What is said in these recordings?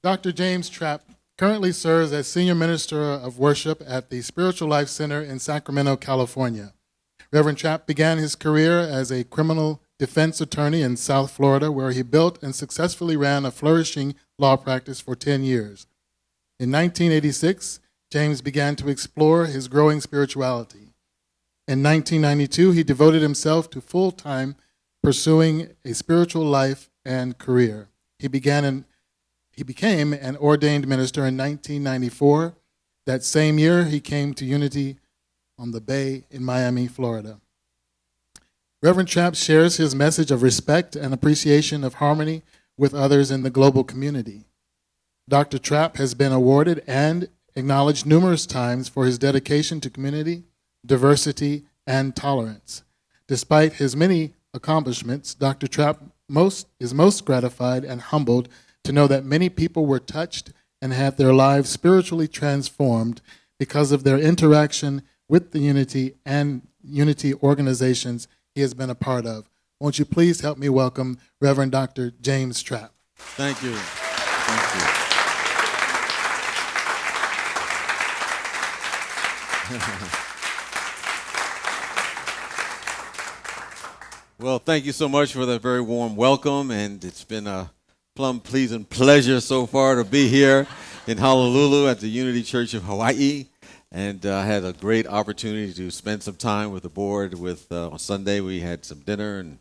Dr. James Trapp currently serves as Senior Minister of Worship at the Spiritual Life Center in Sacramento, California. Reverend Trapp began his career as a criminal defense attorney in South Florida, where he built and successfully ran a flourishing law practice for 10 years. In 1986, James began to explore his growing spirituality. In 1992, he devoted himself to full-time pursuing a spiritual life and career. He became an ordained minister in 1994. That same year, he came to Unity on the Bay in Miami, Florida. Reverend Trapp shares his message of respect and appreciation of harmony with others in the global community. Dr. Trapp has been awarded and acknowledged numerous times for his dedication to community, diversity, and tolerance. Despite his many accomplishments, Dr. Trapp is most gratified and humbled to know that many people were touched and had their lives spiritually transformed because of their interaction with the Unity and Unity organizations he has been a part of. Won't you please help me welcome Reverend Dr. James Trapp. Thank you. Thank you. Well, thank you so much for that very warm welcome, and it's been a plum pleasing pleasure so far to be here in Honolulu at the Unity Church of Hawaii. And I had a great opportunity to spend some time with the board. On Sunday, we had some dinner, and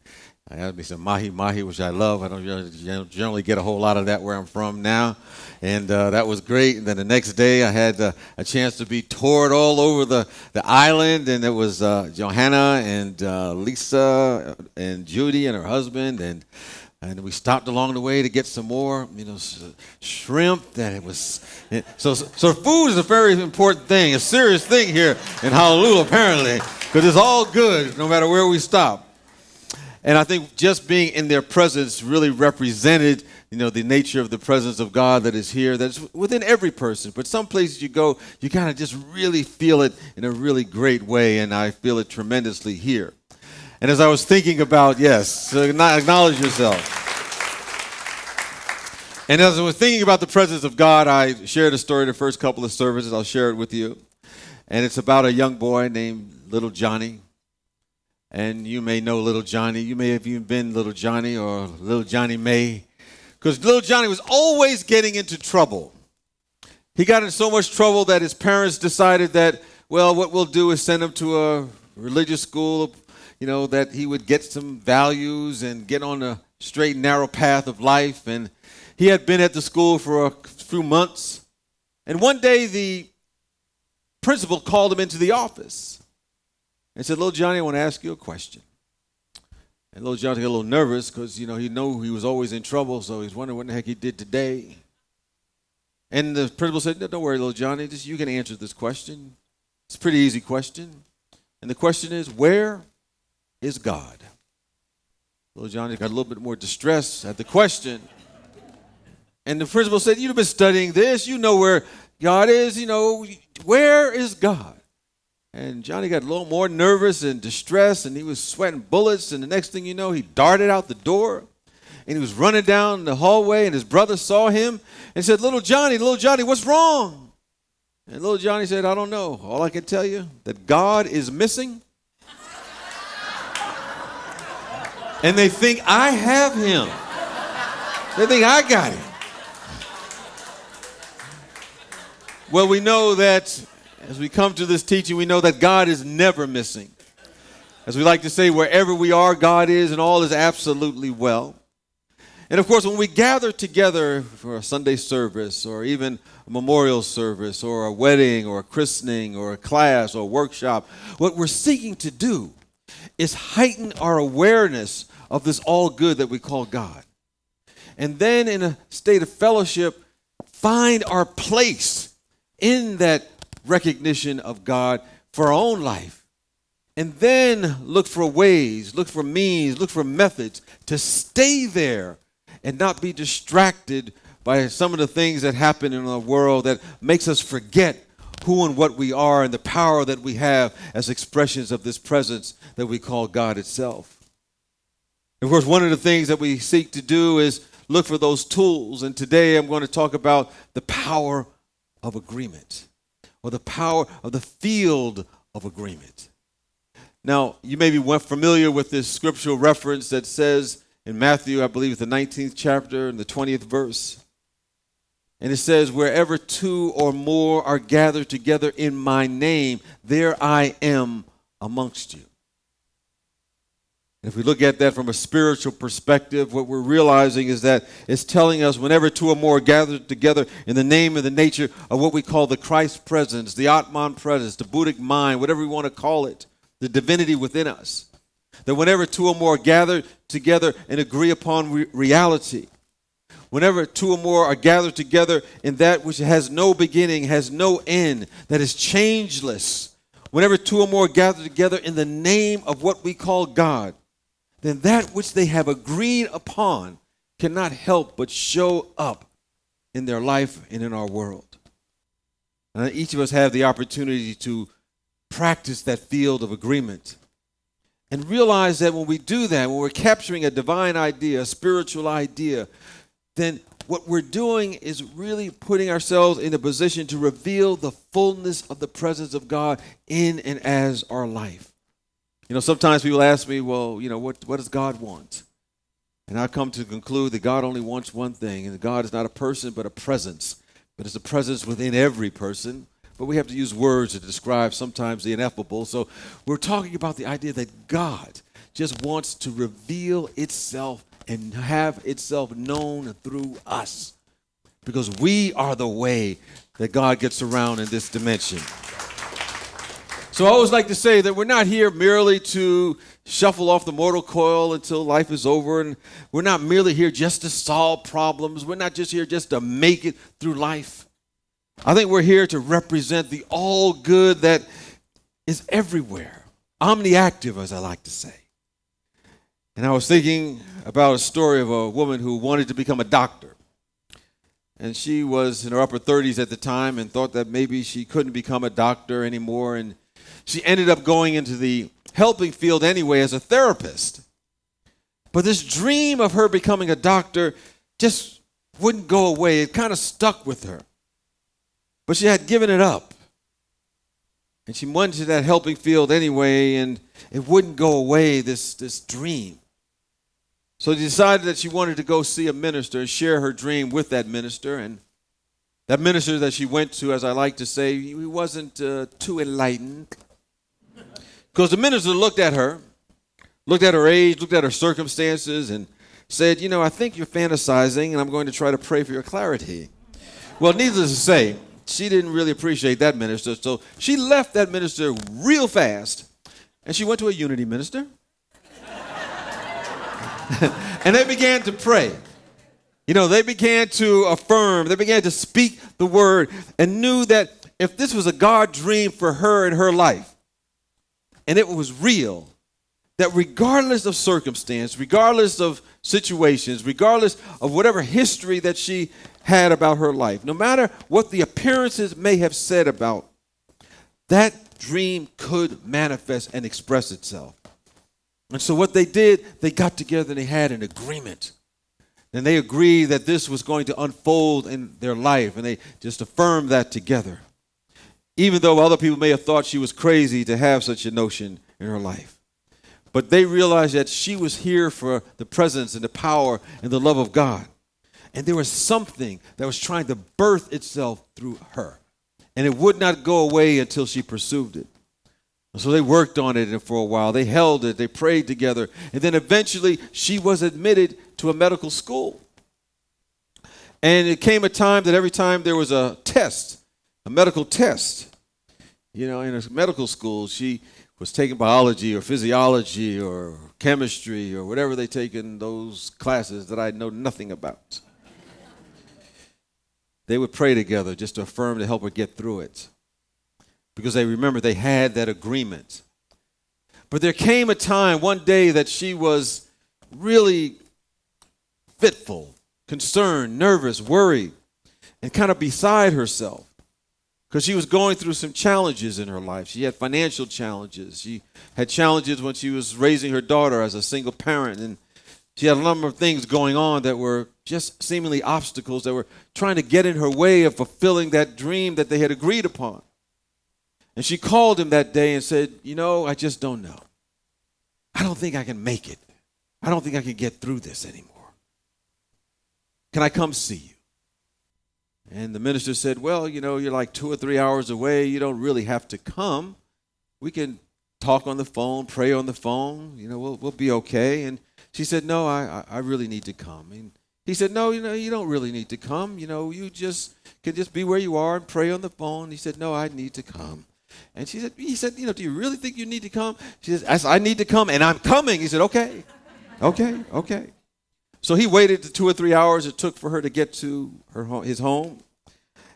I had me some mahi-mahi, which I love. I don't generally get a whole lot of that where I'm from now. And that was great. And then the next day, I had a chance to be toured all over the island. And it was Johanna and Lisa and Judy and her husband. And we stopped along the way to get some more, shrimp. And it was so food is a very important thing, a serious thing here in Honolulu apparently, because it's all good no matter where we stop. And I think just being in their presence really represented, the nature of the presence of God that is here, that's within every person. But some places you go, you kind of just really feel it in a really great way, and I feel it tremendously here. And as I was thinking about, acknowledge yourself. And as I was thinking about the presence of God, I shared a story the first couple of services. I'll share it with you. And it's about a young boy named Little Johnny. And you may know Little Johnny. You may have even been Little Johnny or Little Johnny May. Because Little Johnny was always getting into trouble. He got in so much trouble that his parents decided that, what we'll do is send him to a religious school, that he would get some values and get on a straight and narrow path of life. And he had been at the school for a few months. And one day the principal called him into the office and said, "Little Johnny, I want to ask you a question." And Little Johnny got a little nervous because, he knew he was always in trouble, so he's wondering what the heck he did today. And the principal said, "No, don't worry, Little Johnny, you can answer this question. It's a pretty easy question. And the question is, where is God?" Little Johnny got a little bit more distressed at the question. And the principal said, "You've been studying this. You know where God is. Where is God?" And Johnny got a little more nervous and distressed, and he was sweating bullets. And the next thing you know, he darted out the door, and he was running down the hallway, and his brother saw him and said, Little Johnny, what's wrong?" And Little Johnny said, "I don't know. All I can tell you, that God is missing. And they think I have him. They think I got him." Well, we know that as we come to this teaching, we know that God is never missing. As we like to say, wherever we are, God is, and all is absolutely well. And of course, when we gather together for a Sunday service or even a memorial service or a wedding or a christening or a class or a workshop, what we're seeking to do is heighten our awareness of this all good that we call God. And then in a state of fellowship, find our place in that recognition of God for our own life. And then look for ways, look for means, look for methods to stay there and not be distracted by some of the things that happen in our world that makes us forget who and what we are and the power that we have as expressions of this presence that we call God itself. Of course, one of the things that we seek to do is look for those tools. And today I'm going to talk about the power of agreement, or the power of the field of agreement. Now, you may be familiar with this scriptural reference that says in Matthew, I believe it's the 19th chapter and the 20th verse. And it says, wherever two or more are gathered together in my name, there I am amongst you. And if we look at that from a spiritual perspective, what we're realizing is that it's telling us whenever two or more are gathered together in the name and the nature of what we call the Christ presence, the Atman presence, the Buddhic mind, whatever we want to call it, the divinity within us, that whenever two or more are gathered together and agree upon reality, whenever two or more are gathered together in that which has no beginning, has no end, that is changeless, whenever two or more are gathered together in the name of what we call God, then that which they have agreed upon cannot help but show up in their life and in our world. And each of us have the opportunity to practice that field of agreement and realize that when we do that, when we're capturing a divine idea, a spiritual idea, then what we're doing is really putting ourselves in a position to reveal the fullness of the presence of God in and as our life. You know, sometimes people ask me, well, you know, what does God want? And I come to conclude that God only wants one thing, and God is not a person but a presence. But it's a presence within every person. But we have to use words to describe sometimes the ineffable. So we're talking about the idea that God just wants to reveal itself and have itself known through us, because we are the way that God gets around in this dimension. So I always like to say that we're not here merely to shuffle off the mortal coil until life is over, and we're not merely here just to solve problems. We're not just here just to make it through life. I think we're here to represent the all good that is everywhere, omniactive, as I like to say. And I was thinking about a story of a woman who wanted to become a doctor. And she was in her upper 30s at the time and thought that maybe she couldn't become a doctor anymore. And she ended up going into the helping field anyway as a therapist. But this dream of her becoming a doctor just wouldn't go away. It kind of stuck with her. But she had given it up. And she went to that helping field anyway, and it wouldn't go away, this dream. So she decided that she wanted to go see a minister and share her dream with that minister. And that minister that she went to, as I like to say, he wasn't too enlightened. Because the minister looked at her age, looked at her circumstances, and said, you know, I think you're fantasizing, and I'm going to try to pray for your clarity. Well, needless to say, she didn't really appreciate that minister, so she left that minister real fast, and she went to a unity minister. And they began to pray. You know, they began to affirm, they began to speak the word, and knew that if this was a God dream for her in her life, and it was real, that regardless of circumstance, regardless of situations, regardless of whatever history that she had about her life, no matter what the appearances may have said about, that dream could manifest and express itself. And so what they did, they got together and they had an agreement. And they agreed that this was going to unfold in their life, and they just affirmed that together. Even though other people may have thought she was crazy to have such a notion in her life. But they realized that she was here for the presence and the power and the love of God. And there was something that was trying to birth itself through her. And it would not go away until she pursued it. And so they worked on it for a while. They held it. They prayed together. And then eventually she was admitted to a medical school. And it came a time that every time there was a test, a medical test, you know, in a medical school, she was taking biology or physiology or chemistry or whatever they take in those classes that I know nothing about. They would pray together just to affirm to help her get through it, because they remember they had that agreement. But there came a time, one day, that she was really fitful, concerned, nervous, worried, and kind of beside herself, because she was going through some challenges in her life. She had financial challenges. She had challenges when she was raising her daughter as a single parent, and She had a number of things going on that were just seemingly obstacles that were trying to get in her way of fulfilling that dream that they had agreed upon. And she called him that day and said, I just don't know. I don't think I can make it. I don't think I can get through this anymore. Can I come see you? And the minister said, well, you're like 2 or 3 hours away. You don't really have to come. We can talk on the phone, pray on the phone. We'll be okay. And she said, no, I really need to come. And he said, no, you don't really need to come. You just can just be where you are and pray on the phone. He said, no, I need to come. And he said, do you really think you need to come? She said, I need to come, and I'm coming. He said, okay. So he waited the 2 or 3 hours it took for her to get to his home.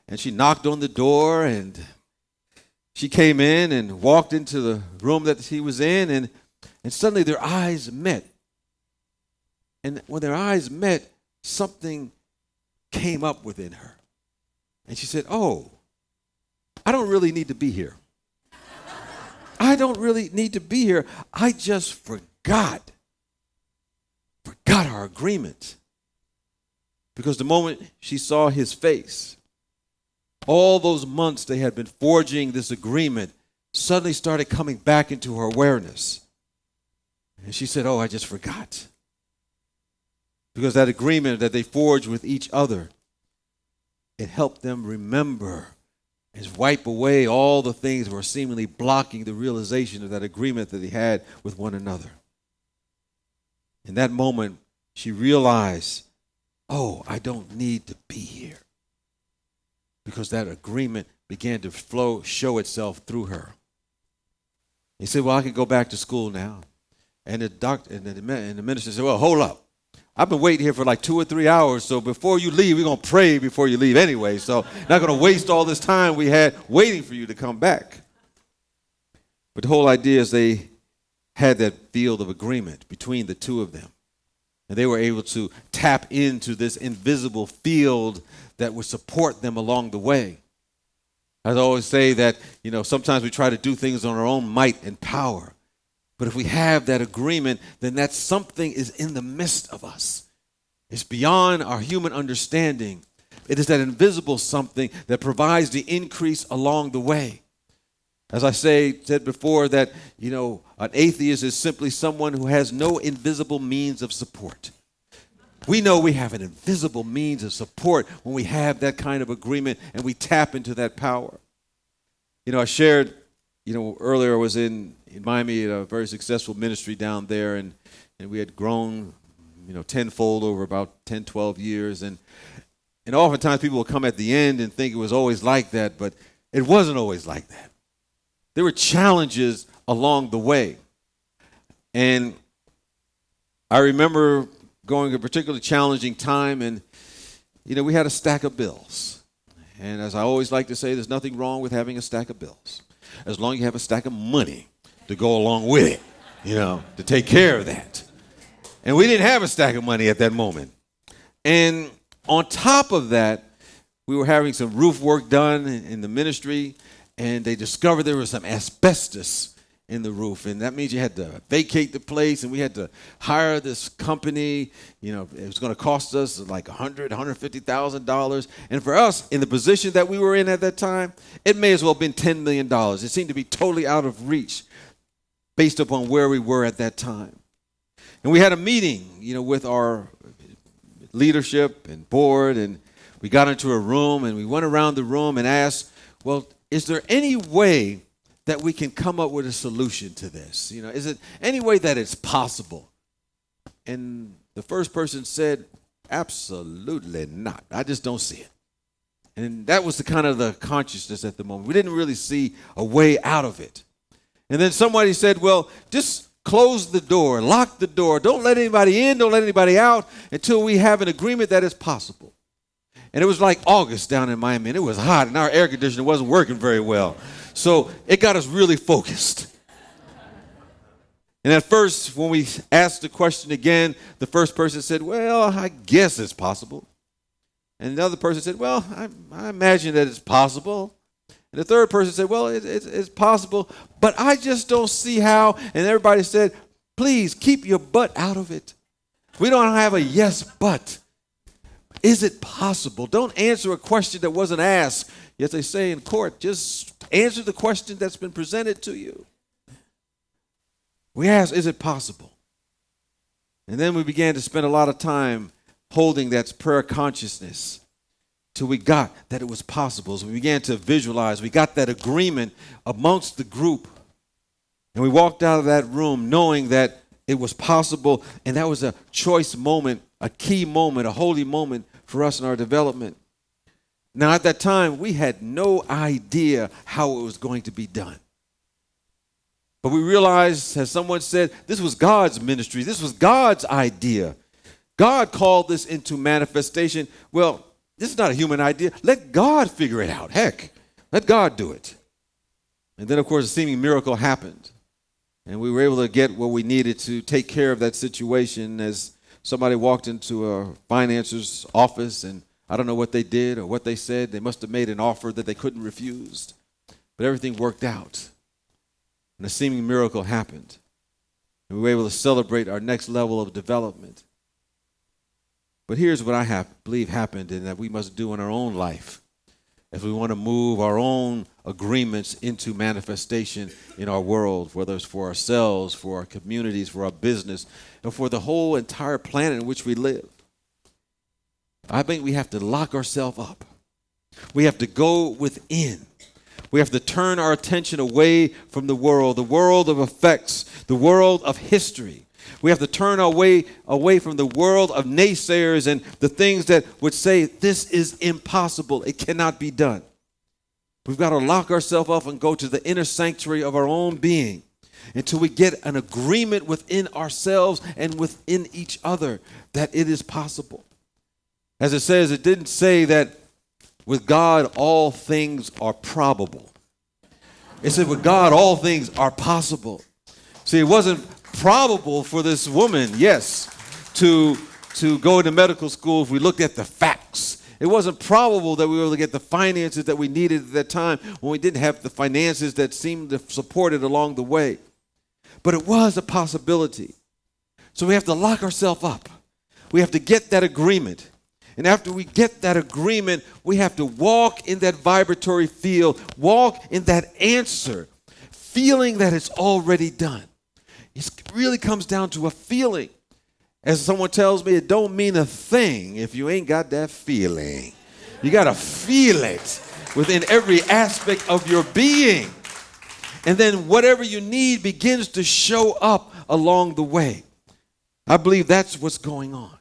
And she knocked on the door, and she came in and walked into the room that he was in, and suddenly their eyes met. And when their eyes met, something came up within her. And she said, oh, I don't really need to be here. I don't really need to be here. I just forgot our agreement. Because the moment she saw his face, all those months they had been forging this agreement suddenly started coming back into her awareness. And she said, oh, I just forgot. Because that agreement that they forged with each other, it helped them remember and wipe away all the things that were seemingly blocking the realization of that agreement that they had with one another. In that moment, she realized, oh, I don't need to be here. Because that agreement began to show itself through her. He said, well, I can go back to school now. And the minister said, well, hold up. I've been waiting here for like 2 or 3 hours, so before you leave, we're going to pray before you leave anyway. So not going to waste all this time we had waiting for you to come back. But the whole idea is they had that field of agreement between the two of them. And they were able to tap into this invisible field that would support them along the way. I always say that, sometimes we try to do things on our own might and power. But if we have that agreement, then that something is in the midst of us. It's beyond our human understanding. It is that invisible something that provides the increase along the way. As I said before, that, an atheist is simply someone who has no invisible means of support. We know we have an invisible means of support when we have that kind of agreement and we tap into that power. I shared, earlier I was in Miami at a very successful ministry down there, and we had grown, tenfold over about 10, 12 years. And oftentimes people will come at the end and think it was always like that, but it wasn't always like that. There were challenges along the way. And I remember going a particularly challenging time, and, we had a stack of bills. And as I always like to say, there's nothing wrong with having a stack of bills, as long as you have a stack of money to go along with it, to take care of that. And we didn't have a stack of money at that moment. And on top of that, we were having some roof work done in the ministry, and they discovered there was some asbestos in the roof, and that means you had to vacate the place, and we had to hire this company. It was going to cost us like $150,000. And for us, in the position that we were in at that time, it may as well have been $10 million. It seemed to be totally out of reach based upon where we were at that time. And we had a meeting, with our leadership and board, and we got into a room, and we went around the room and asked, well, is there any way that we can come up with a solution to this? Is it any way that it's possible? And the first person said, absolutely not. I just don't see it. And that was the consciousness at the moment. We didn't really see a way out of it. And then somebody said, well, just close the door, lock the door. Don't let anybody in, don't let anybody out until we have an agreement that it's possible. And it was like August down in Miami, and it was hot, and our air conditioner wasn't working very well. So it got us really focused. And at first, when we asked the question again, the first person said, well, I guess it's possible. And the other person said, well, I imagine that it's possible. And the third person said, well, it's possible, but I just don't see how. And everybody said, please keep your butt out of it. We don't have a yes, but. Is it possible? Don't answer a question that wasn't asked. Yes, they say in court, just answer the question that's been presented to you. We ask, is it possible? And then we began to spend a lot of time holding that prayer consciousness till we got that it was possible. So we began to visualize. We got that agreement amongst the group. And we walked out of that room knowing that it was possible. And that was a choice moment, a key moment, a holy moment for us in our development. Now, at that time, we had no idea how it was going to be done. But we realized, as someone said, this was God's ministry. This was God's idea. God called this into manifestation. Well, this is not a human idea. Let God figure it out. Heck, let God do it. And then, of course, a seeming miracle happened. And we were able to get what we needed to take care of that situation as somebody walked into a financer's office, and I don't know what they did or what they said. They must have made an offer that they couldn't refuse. But everything worked out. And a seeming miracle happened. And we were able to celebrate our next level of development. But here's what I believe happened and that we must do in our own life if we want to move our own agreements into manifestation in our world, whether it's for ourselves, for our communities, for our business, and for the whole entire planet in which we live. I think we have to lock ourselves up. We have to go within. We have to turn our attention away from the world of effects, the world of history. We have to turn our way away from the world of naysayers and the things that would say, this is impossible. It cannot be done. We've got to lock ourselves up and go to the inner sanctuary of our own being until we get an agreement within ourselves and within each other that it is possible. As it says, it didn't say that with God all things are probable. It said with God all things are possible. See, it wasn't probable for this woman, yes, to go into medical school if we looked at the facts. It wasn't probable that we were able to get the finances that we needed at that time when we didn't have the finances that seemed to support it along the way. But it was a possibility. So we have to lock ourselves up. We have to get that agreement. And after we get that agreement, we have to walk in that vibratory field, walk in that answer, feeling that it's already done. It really comes down to a feeling. As someone tells me, it don't mean a thing if you ain't got that feeling. You got to feel it within every aspect of your being. And then whatever you need begins to show up along the way. I believe that's what's going on.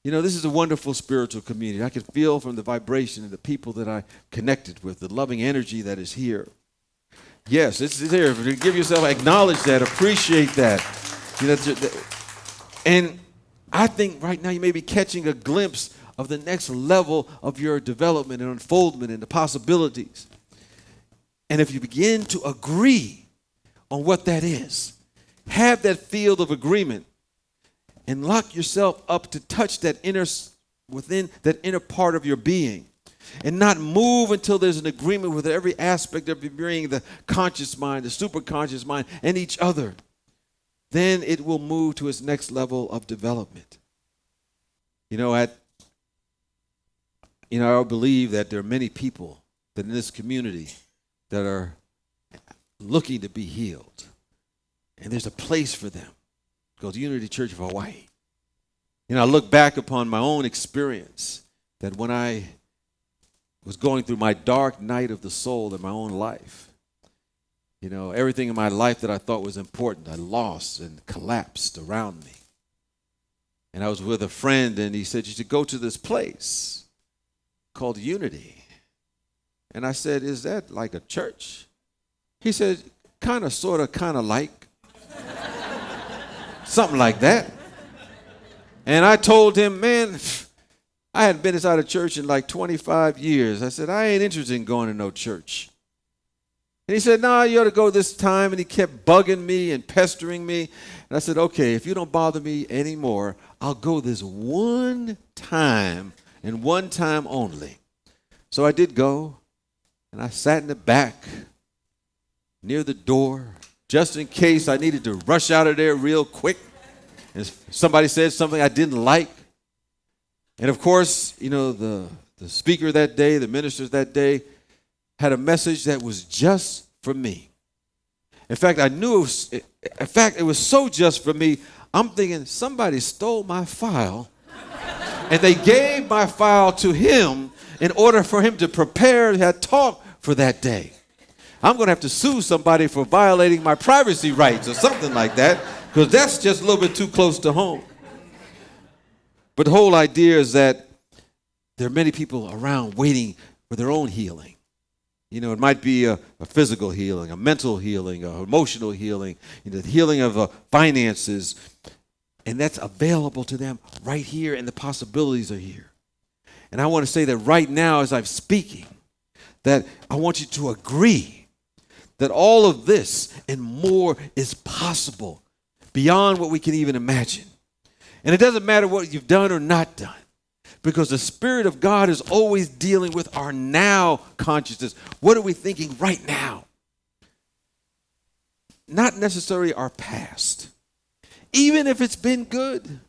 You know, this is a wonderful spiritual community. I can feel from the vibration of the people that I connected with, the loving energy that is here. Yes, it's there. Give yourself, acknowledge that, appreciate that. You know, and I think right now you may be catching a glimpse of the next level of your development and unfoldment and the possibilities. And if you begin to agree on what that is, have that field of agreement, and lock yourself up to touch that within that inner part of your being. And not move until there's an agreement with every aspect of your being, the conscious mind, the superconscious mind, and each other. Then it will move to its next level of development. I believe that there are many people that in this community that are looking to be healed. And there's a place for them. Go to Unity Church of Hawaii. I look back upon my own experience that when I was going through my dark night of the soul in my own life, everything in my life that I thought was important, I lost and collapsed around me. And I was with a friend, and he said, you should go to this place called Unity. And I said, is that like a church? He said, kind of, sort of, kind of like. Something like that. And I told him, man, I hadn't been inside a church in like 25 years. I said, I ain't interested in going to no church. And he said, no, you ought to go this time. And he kept bugging me and pestering me. And I said, okay, if you don't bother me anymore, I'll go this one time and one time only. So I did go, and I sat in the back near the door, just in case I needed to rush out of there real quick And somebody said something I didn't like. And of course, the speaker that day, the ministers that day, had a message that was just for me. In fact, it was so just for me, I'm thinking somebody stole my file and they gave my file to him in order for him to prepare that talk for that day. I'm going to have to sue somebody for violating my privacy rights or something like that, because that's just a little bit too close to home. But the whole idea is that there are many people around waiting for their own healing. It might be a physical healing, a mental healing, an emotional healing, the healing of finances. And that's available to them right here, and the possibilities are here. And I want to say that right now as I'm speaking, that I want you to agree that all of this and more is possible beyond what we can even imagine. And it doesn't matter what you've done or not done, because the Spirit of God is always dealing with our now consciousness. What are we thinking right now? Not necessarily our past, even if it's been good.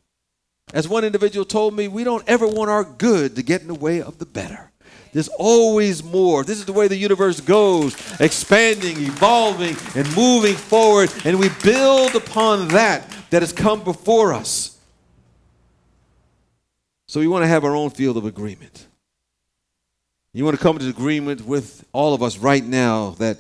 As one individual told me, we don't ever want our good to get in the way of the better. There's always more. This is the way the universe goes, expanding, evolving, and moving forward. And we build upon that has come before us. So we want to have our own field of agreement. You want to come to agreement with all of us right now that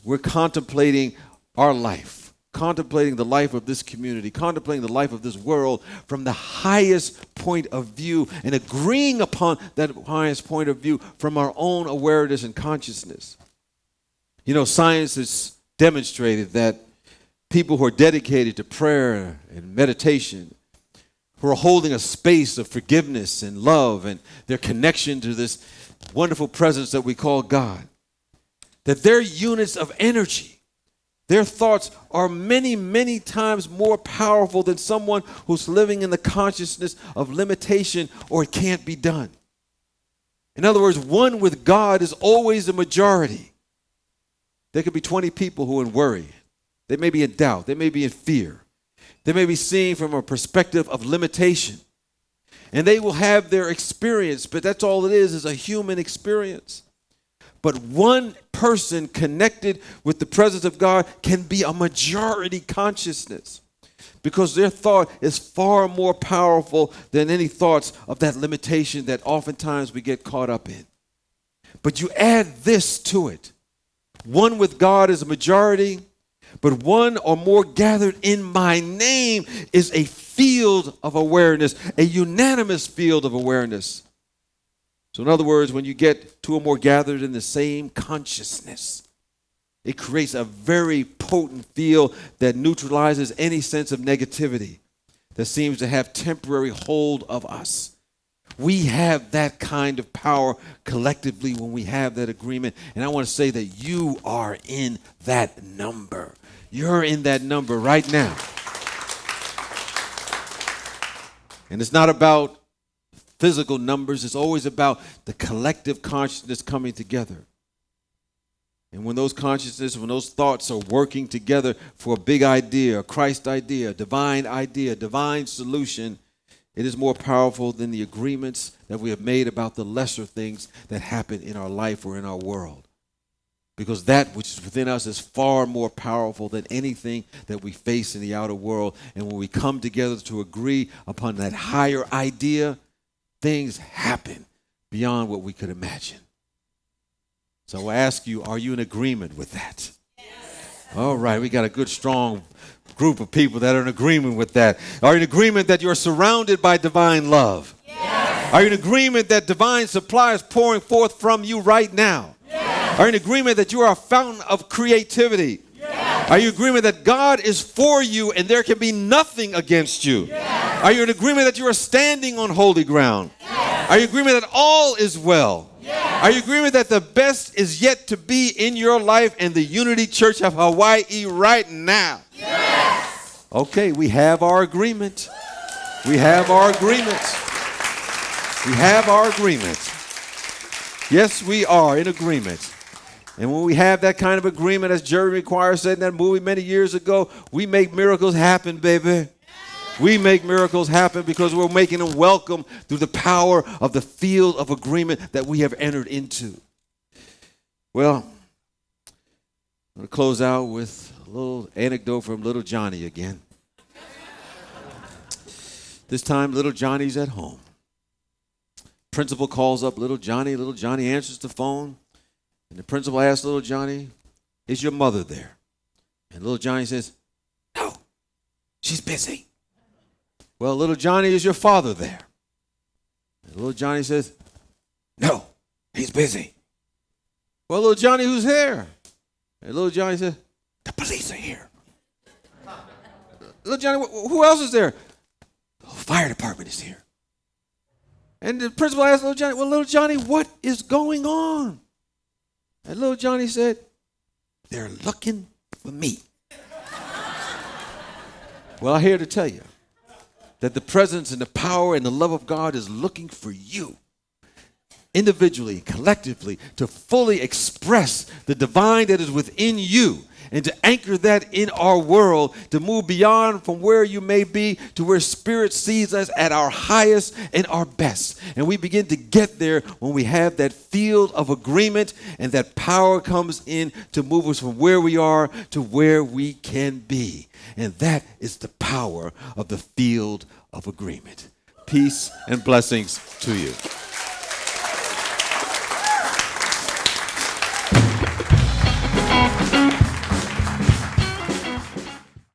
we're contemplating our life, contemplating the life of this community, contemplating the life of this world from the highest point of view, and agreeing upon that highest point of view from our own awareness and consciousness. Science has demonstrated that people who are dedicated to prayer and meditation, who are holding a space of forgiveness and love and their connection to this wonderful presence that we call God, that their units of energy, their thoughts are many, many times more powerful than someone who's living in the consciousness of limitation or it can't be done. In other words, one with God is always a majority. There could be 20 people who are in worry. They may be in doubt. They may be in fear. They may be seeing from a perspective of limitation. And they will have their experience, but that's all it is a human experience. But one person connected with the presence of God can be a majority consciousness, because their thought is far more powerful than any thoughts of that limitation that oftentimes we get caught up in. But you add this to it. One with God is a majority, but one or more gathered in my name is a field of awareness, a unanimous field of awareness. So in other words, when you get two or more gathered in the same consciousness, it creates a very potent field that neutralizes any sense of negativity that seems to have temporary hold of us. We have that kind of power collectively when we have that agreement. And I want to say that you are in that number. You're in that number right now. And it's not about physical numbers. It's always about the collective consciousness coming together. And when those consciousness, when those thoughts are working together for a big idea, a Christ idea, a divine solution, it is more powerful than the agreements that we have made about the lesser things that happen in our life or in our world. Because that which is within us is far more powerful than anything that we face in the outer world. And when we come together to agree upon that higher idea, things happen beyond what we could imagine. So I ask you, are you in agreement with that? Yes. All right, we got a good, strong group of people that are in agreement with that. Are you in agreement that you're surrounded by divine love? Yes. Are you in agreement that divine supply is pouring forth from you right now? Yes. Are you in agreement that you are a fountain of creativity? Yes. Are you in agreement that God is for you and there can be nothing against you? Yes. Are you in agreement that you are standing on holy ground? Yes. Are you in agreement that all is well? Yes. Are you in agreement that the best is yet to be in your life and the Unity Church of Hawaii right now? Yes. Okay, we have our agreement. We have our agreement. We have our agreement. Yes, we are in agreement. And when we have that kind of agreement, as Jerry McQuire said in that movie many years ago, we make miracles happen, baby. We make miracles happen because we're making them welcome through the power of the field of agreement that we have entered into. Well, I'm going to close out with a little anecdote from little Johnny again. This time, little Johnny's at home. Principal calls up little Johnny. Little Johnny answers the phone. And the principal asks little Johnny, "Is your mother there?" And little Johnny says, "No, she's busy." "Well, little Johnny, is your father there?" And little Johnny says, "No, he's busy." "Well, little Johnny, who's here?" And little Johnny says, "The police are here." "Little Johnny, who else is there?" "The fire department is here." And the principal asked little Johnny, "Well, little Johnny, what is going on?" And little Johnny said, "They're looking for me." Well, I'm here to tell you that the presence and the power and the love of God is looking for you, individually, collectively, to fully express the divine that is within you and to anchor that in our world, to move beyond from where you may be to where Spirit sees us at our highest and our best. And we begin to get there when we have that field of agreement, and that power comes in to move us from where we are to where we can be. And that is the power of the field of agreement. Peace and blessings to you.